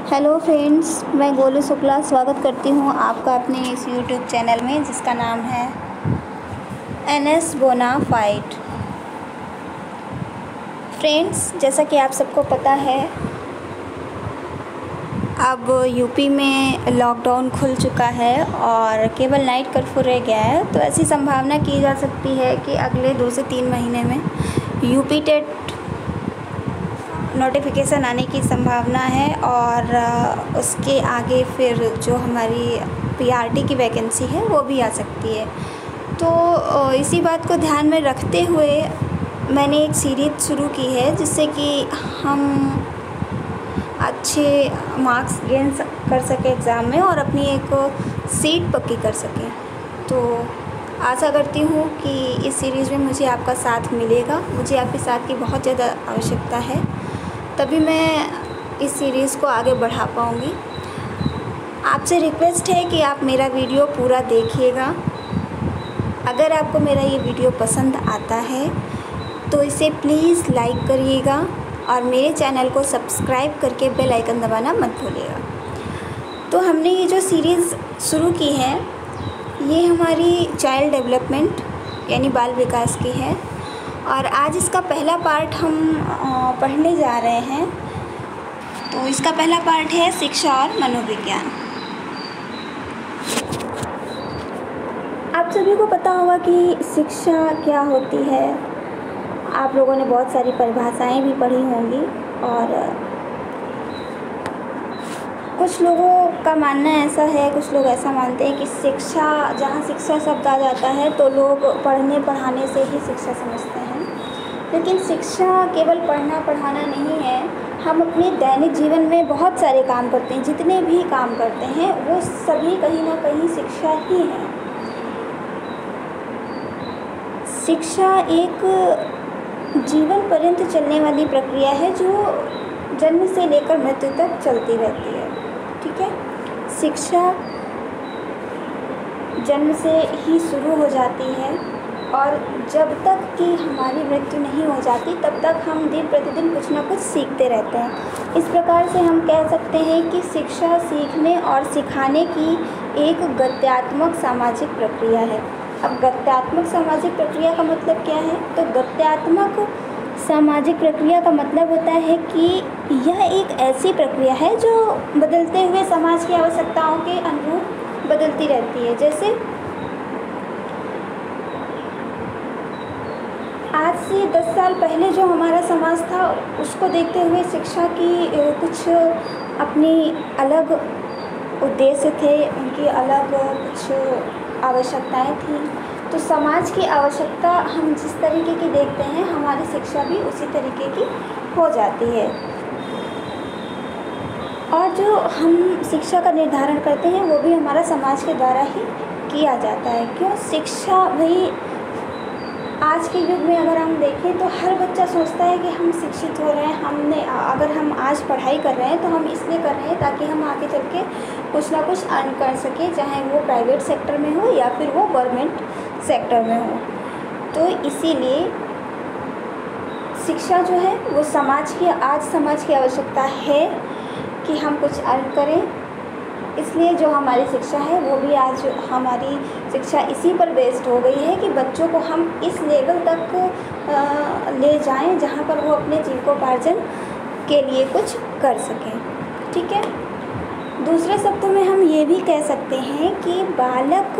Hello friends, मैं गोलू शुक्ला स्वागत करती हूँ आपका अपने इस यूट्यूब चैनल में जिसका नाम है एनएस बोनाफाइड। फ्रेंड्स, जैसा कि आप सबको पता है, अब यूपी में लॉकडाउन खुल चुका है और केवल नाइट कर्फ्यू रह गया है। तो ऐसी संभावना की जा सकती है कि अगले 2 से 3 महीने में यूपी टेट नोटिफिकेशन आने की संभावना है और उसके आगे फिर जो हमारी पीआरटी की वैकेंसी है वो भी आ सकती है। तो इसी बात को ध्यान में रखते हुए मैंने एक सीरीज़ शुरू की है जिससे कि हम अच्छे मार्क्स गेन कर सकें एग्ज़ाम में और अपनी एक सीट पक्की कर सकें। तो आशा करती हूँ कि इस सीरीज़ में मुझे आपका साथ मिलेगा। मुझे आपके साथ की बहुत ज़्यादा आवश्यकता है, तभी मैं इस सीरीज़ को आगे बढ़ा पाऊँगी। आपसे रिक्वेस्ट है कि आप मेरा वीडियो पूरा देखिएगा। अगर आपको मेरा ये वीडियो पसंद आता है तो इसे प्लीज़ लाइक करिएगा और मेरे चैनल को सब्सक्राइब करके बेल आइकन दबाना मत भूलिएगा। तो हमने ये जो सीरीज़ शुरू की है ये हमारी चाइल्ड डेवलपमेंट यानी बाल विकास की है और आज इसका पहला पार्ट हम पढ़ने जा रहे हैं। तो इसका पहला पार्ट है शिक्षा और मनोविज्ञान। आप सभी को पता होगा कि शिक्षा क्या होती है। आप लोगों ने बहुत सारी परिभाषाएं भी पढ़ी होंगी और कुछ लोगों का मानना ऐसा है, कुछ लोग ऐसा मानते हैं कि शिक्षा, जहाँ शिक्षा शब्द आ जाता है तो लोग पढ़ने पढ़ाने से ही शिक्षा समझते हैं। लेकिन शिक्षा केवल पढ़ना पढ़ाना नहीं है। हम अपने दैनिक जीवन में बहुत सारे काम करते हैं, जितने भी काम करते हैं वो सभी कहीं ना कहीं शिक्षा ही है। शिक्षा एक जीवन पर्यंत चलने वाली प्रक्रिया है जो जन्म से लेकर मृत्यु तक चलती रहती है। ठीक है, शिक्षा जन्म से ही शुरू हो जाती है और जब तक कि हमारी मृत्यु नहीं हो जाती तब तक हम दिन प्रतिदिन कुछ ना कुछ सीखते रहते हैं। इस प्रकार से हम कह सकते हैं कि शिक्षा सीखने और सिखाने की एक गत्यात्मक सामाजिक प्रक्रिया है। अब गत्यात्मक सामाजिक प्रक्रिया का मतलब क्या है? तो गत्यात्मक सामाजिक प्रक्रिया का मतलब होता है कि यह एक ऐसी प्रक्रिया है जो बदलते हुए समाज की आवश्यकताओं के अनुरूप बदलती रहती है। जैसे आज से 10 साल पहले जो हमारा समाज था उसको देखते हुए शिक्षा की कुछ अपनी अलग उद्देश्य थे, उनकी अलग कुछ आवश्यकताएं थी। तो समाज की आवश्यकता हम जिस तरीके की देखते हैं हमारी शिक्षा भी उसी तरीके की हो जाती है। और जो हम शिक्षा का निर्धारण करते हैं वो भी हमारा समाज के द्वारा ही किया जाता है। क्यों? शिक्षा भाई आज के युग में अगर हम देखें तो हर बच्चा सोचता है कि हम शिक्षित हो रहे हैं, अगर हम आज पढ़ाई कर रहे हैं तो हम इसलिए कर रहे हैं ताकि हम आगे चल के कुछ ना कुछ अर्न कर सकें, चाहे वो प्राइवेट सेक्टर में हो या फिर वो गवर्नमेंट सेक्टर में हो। तो इसीलिए शिक्षा जो है वो समाज की आवश्यकता है कि हम कुछ अर्न करें। इसलिए जो हमारी शिक्षा है वो भी आज हमारी शिक्षा इसी पर बेस्ड हो गई है कि बच्चों को हम इस लेवल तक ले जाएं जहां पर वो अपने जीविकोपार्जन के लिए कुछ कर सकें। ठीक है, दूसरे शब्दों में हम ये भी कह सकते हैं कि बालक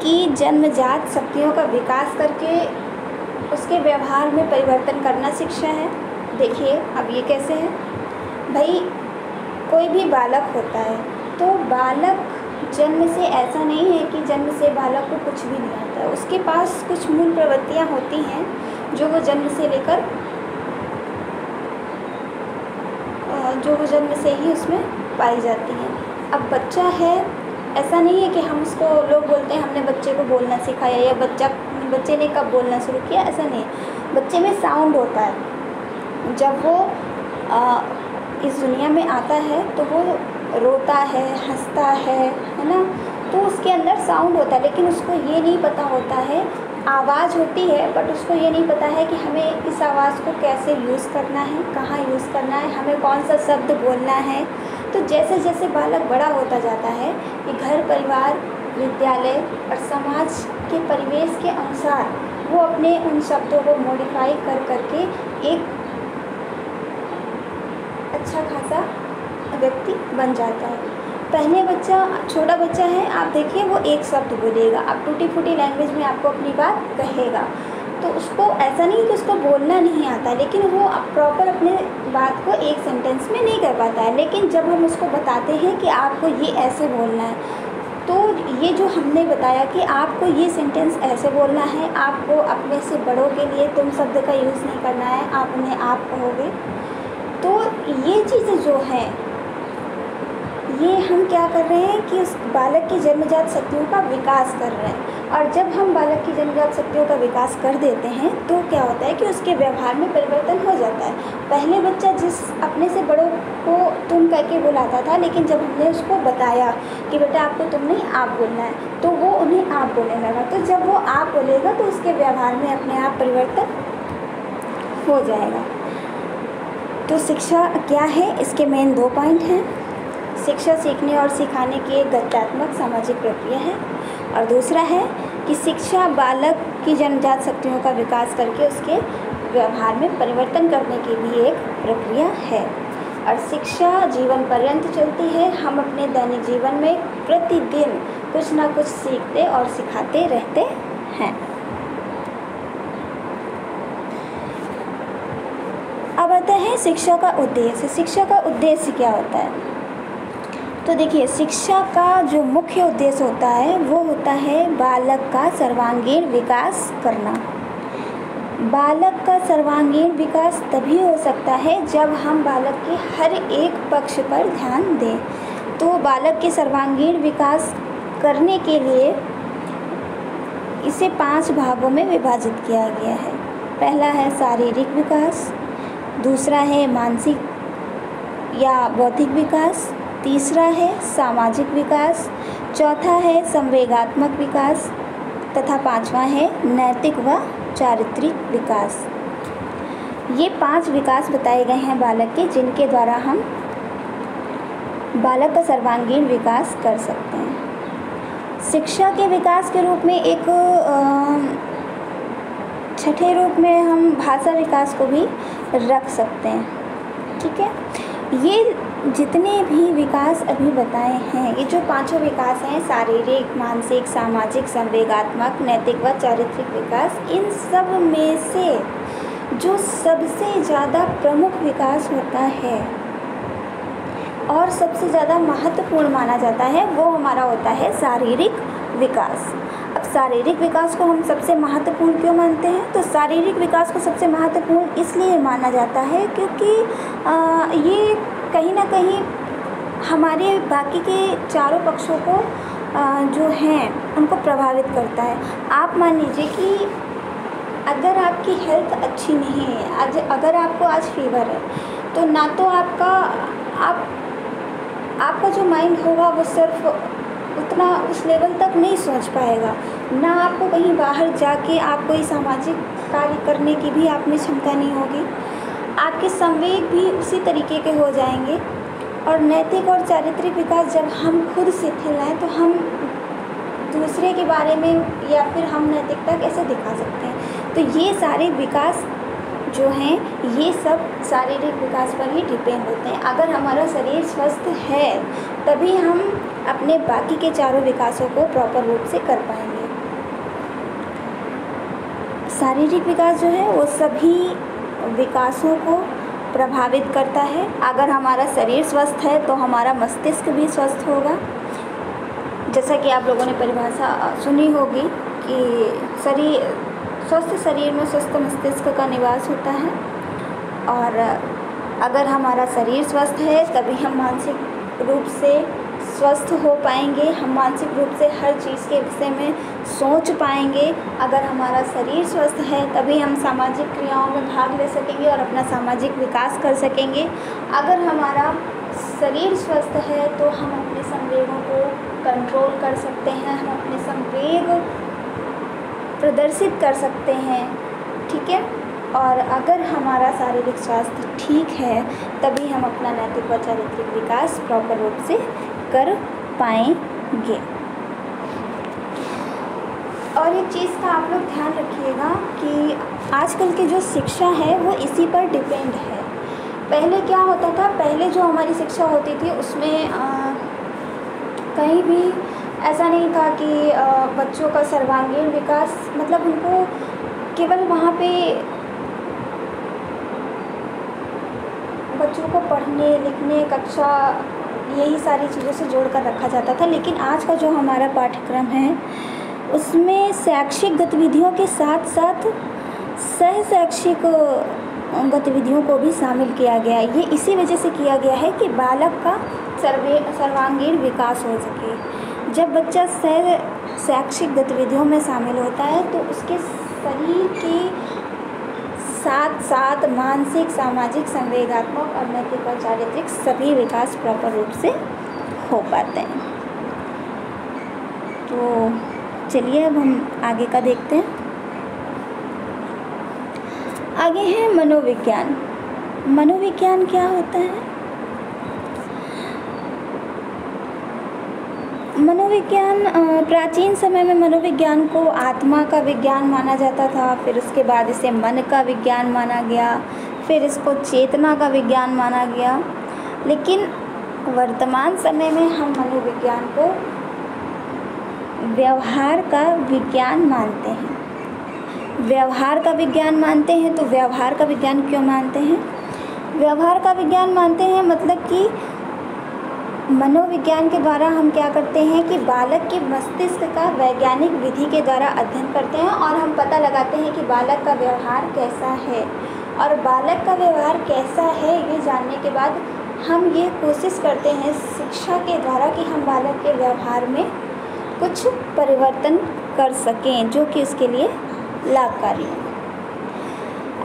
की जन्मजात शक्तियों का विकास करके उसके व्यवहार में परिवर्तन करना शिक्षा है। देखिए अब ये कैसे है भाई, कोई भी बालक होता है तो बालक जन्म से ऐसा नहीं है कि जन्म से बालक को कुछ भी नहीं आता है। उसके पास कुछ मूल प्रवृत्तियाँ होती हैं जो वो जन्म से ही उसमें पाई जाती हैं। अब बच्चा है, ऐसा नहीं है कि हम उसको, लोग बोलते हैं हमने बच्चे को बोलना सिखाया या बच्चे ने कब बोलना शुरू किया, ऐसा नहीं है। बच्चे में साउंड होता है। जब वो इस दुनिया में आता है तो वो रोता है, हंसता है ना, तो उसके अंदर साउंड होता है। लेकिन उसको ये नहीं पता होता है आवाज़ होती है, बट उसको ये नहीं पता है कि हमें इस आवाज़ को कैसे यूज़ करना है, कहाँ यूज़ करना है, हमें कौन सा शब्द बोलना है। तो जैसे जैसे बालक बड़ा होता जाता है, ये घर परिवार, विद्यालय और समाज के परिवेश के अनुसार वो अपने उन शब्दों को मॉडिफाई कर करके एक अच्छा खासा व्यक्ति बन जाता है। पहले बच्चा, छोटा बच्चा है, आप देखिए वो एक शब्द बोलेगा, अब टूटी फूटी लैंग्वेज में आपको अपनी बात कहेगा। तो उसको ऐसा नहीं कि उसको बोलना नहीं आता, लेकिन वो प्रॉपर अपने बात को एक सेंटेंस में नहीं कर पाता है। लेकिन जब हम उसको बताते हैं कि आपको ये ऐसे बोलना है, तो ये जो हमने बताया कि आपको ये सेंटेंस ऐसे बोलना है, आपको अपने से बड़ों के लिए तुम शब्द का यूज़ नहीं करना है, आप उन्हें आप कहोगे। तो ये चीज़ें जो हैं, ये हम क्या कर रहे हैं कि उस बालक की जन्मजात शक्तियों का विकास कर रहे हैं। और जब हम बालक की जन्मजात शक्तियों का विकास कर देते हैं तो क्या होता है कि उसके व्यवहार में परिवर्तन हो जाता है। पहले बच्चा जिस अपने से बड़ों को तुम कह के बुलाता था, लेकिन जब हमने उसको बताया कि बेटा आपको तुम नहीं आप बोलना है, तो वो उन्हें आप बोलने लगा। तो जब वो आप बोलेगा तो उसके व्यवहार में अपने आप परिवर्तन हो जाएगा। तो शिक्षा क्या है, इसके मेन 2 पॉइंट हैं। शिक्षा सीखने और सिखाने की एक गत्यात्मक सामाजिक प्रक्रिया है, और दूसरा है कि शिक्षा बालक की जन्मजात शक्तियों का विकास करके उसके व्यवहार में परिवर्तन करने की भी एक प्रक्रिया है। और शिक्षा जीवन पर्यंत चलती है। हम अपने दैनिक जीवन में प्रतिदिन कुछ ना कुछ सीखते और सिखाते रहते हैं। अब आता है शिक्षा का उद्देश्य। शिक्षा का उद्देश्य क्या होता है? तो देखिए, शिक्षा का जो मुख्य उद्देश्य होता है वो होता है बालक का सर्वांगीण विकास करना। बालक का सर्वांगीण विकास तभी हो सकता है जब हम बालक के हर एक पक्ष पर ध्यान दें। तो बालक के सर्वांगीण विकास करने के लिए इसे 5 भागों में विभाजित किया गया है। पहला है शारीरिक विकास, दूसरा है मानसिक या बौद्धिक विकास, तीसरा है सामाजिक विकास, चौथा है संवेगात्मक विकास तथा 5वां है नैतिक व चारित्रिक विकास। ये 5 विकास बताए गए हैं बालक के, जिनके द्वारा हम बालक का सर्वांगीण विकास कर सकते हैं। शिक्षा के विकास के रूप में एक छठे रूप में हम भाषा विकास को भी रख सकते हैं। ठीक है, ये जितने भी विकास अभी बताए हैं, ये जो 5 विकास हैं, शारीरिक, मानसिक, सामाजिक, संवेगात्मक, नैतिक व चारित्रिक विकास, इन सब में से जो सबसे ज़्यादा प्रमुख विकास होता है और सबसे ज़्यादा महत्वपूर्ण माना जाता है वो हमारा होता है शारीरिक विकास। अब शारीरिक विकास को हम सबसे महत्वपूर्ण क्यों मानते हैं? तो शारीरिक विकास को सबसे महत्वपूर्ण इसलिए माना जाता है क्योंकि ये कहीं ना कहीं हमारे बाकी के चारों पक्षों को जो हैं उनको प्रभावित करता है। आप मान लीजिए कि अगर आपकी हेल्थ अच्छी नहीं है, अगर आपको आज फीवर है, तो ना तो आपका जो माइंड होगा वो सिर्फ उतना उस लेवल तक नहीं सोच पाएगा, ना आपको कहीं बाहर जाके आप कोई सामाजिक कार्य करने की भी आप में क्षमता नहीं होगी, आपके संवेग भी उसी तरीके के हो जाएंगे। और नैतिक और चारित्रिक विकास जब हम खुद शिथिल हैं तो हम दूसरे के बारे में या फिर हम नैतिकता कैसे दिखा सकते हैं? तो ये सारे विकास जो हैं ये सब शारीरिक विकास पर ही डिपेंड होते हैं। अगर हमारा शरीर स्वस्थ है तभी हम अपने बाकी के चारों विकासों को प्रॉपर रूप से कर पाएंगे। शारीरिक विकास जो है वो सभी विकासों को प्रभावित करता है। अगर हमारा शरीर स्वस्थ है तो हमारा मस्तिष्क भी स्वस्थ होगा। जैसा कि आप लोगों ने परिभाषा सुनी होगी कि स्वस्थ शरीर में स्वस्थ मस्तिष्क का निवास होता है। और अगर हमारा शरीर स्वस्थ है तभी हम मानसिक रूप से स्वस्थ हो पाएंगे, हम मानसिक रूप से हर चीज़ के विषय में सोच पाएंगे। अगर हमारा शरीर स्वस्थ है तभी हम सामाजिक क्रियाओं में भाग ले सकेंगे और अपना सामाजिक विकास कर सकेंगे। अगर हमारा शरीर स्वस्थ है तो हम अपने संवेगों को कंट्रोल कर सकते हैं, हम अपने संवेग प्रदर्शित कर सकते हैं, ठीक है। और अगर हमारा शारीरिक स्वास्थ्य ठीक है तभी हम अपना नैतिक व चारित्रिक विकास प्रॉपर रूप से कर पाएंगे। और एक चीज़ का आप लोग ध्यान रखिएगा कि आजकल की जो शिक्षा है वो इसी पर डिपेंड है। पहले क्या होता था, पहले जो हमारी शिक्षा होती थी उसमें कहीं भी ऐसा नहीं था कि बच्चों का सर्वांगीण विकास, मतलब उनको केवल वहाँ पे बच्चों को पढ़ने लिखने कक्षा यही सारी चीज़ों से जोड़कर रखा जाता था। लेकिन आज का जो हमारा पाठ्यक्रम है उसमें शैक्षिक गतिविधियों के साथ साथ सह शैक्षिक गतिविधियों को भी शामिल किया गया है। ये इसी वजह से किया गया है कि बालक का सर्वांगीण विकास हो सके। जब बच्चा सह शैक्षिक गतिविधियों में शामिल होता है तो उसके शरीर के साथ साथ मानसिक, सामाजिक, संवेगात्मक और नैतिक और चारित्रिक सभी विकास प्रॉपर रूप से हो पाते हैं। तो चलिए अब हम आगे का देखते हैं। आगे है मनोविज्ञान। मनोविज्ञान क्या होता है? मनोविज्ञान, प्राचीन समय में मनोविज्ञान को आत्मा का विज्ञान माना जाता था, फिर उसके बाद इसे मन का विज्ञान माना गया, फिर इसको चेतना का विज्ञान माना गया। लेकिन वर्तमान समय में हम मनोविज्ञान को व्यवहार का विज्ञान मानते हैं। व्यवहार का विज्ञान मानते हैं तो व्यवहार का विज्ञान क्यों मानते हैं? व्यवहार का विज्ञान मानते हैं मतलब कि मनोविज्ञान के द्वारा हम क्या करते हैं कि बालक के मस्तिष्क का वैज्ञानिक विधि के द्वारा अध्ययन करते हैं और हम पता लगाते हैं कि बालक का व्यवहार कैसा है। और बालक का व्यवहार कैसा है ये जानने के बाद हम ये कोशिश करते हैं शिक्षा के द्वारा कि हम बालक के व्यवहार में कुछ परिवर्तन कर सकें जो कि उसके लिए लाभकारी हो।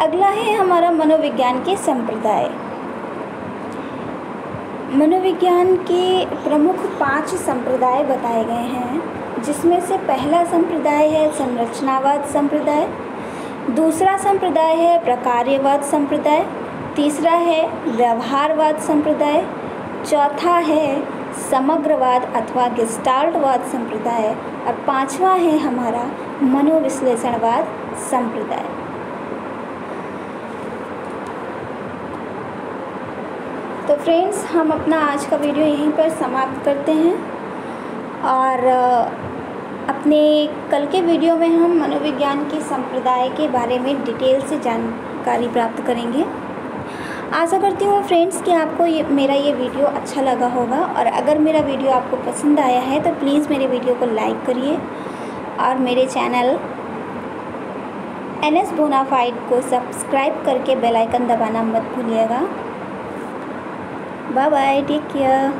अगला है हमारा मनोविज्ञान के संप्रदाय। मनोविज्ञान के प्रमुख 5 संप्रदाय बताए गए हैं, जिसमें से पहला संप्रदाय है संरचनावाद संप्रदाय, दूसरा संप्रदाय है प्रकार्यवाद संप्रदाय, तीसरा है व्यवहारवाद संप्रदाय, चौथा है समग्रवाद अथवा गेस्टाल्टवाद संप्रदाय और 5वां है हमारा मनोविश्लेषणवाद संप्रदाय। तो फ्रेंड्स, हम अपना आज का वीडियो यहीं पर समाप्त करते हैं और अपने कल के वीडियो में हम मनोविज्ञान के संप्रदाय के बारे में डिटेल से जानकारी प्राप्त करेंगे। आशा करती हूँ फ्रेंड्स कि आपको मेरा ये वीडियो अच्छा लगा होगा और अगर मेरा वीडियो आपको पसंद आया है तो प्लीज़ मेरे वीडियो को लाइक करिए और मेरे चैनल NS Bonafide को सब्सक्राइब करके बेल आइकन दबाना मत भूलिएगा। Bye bye, take care.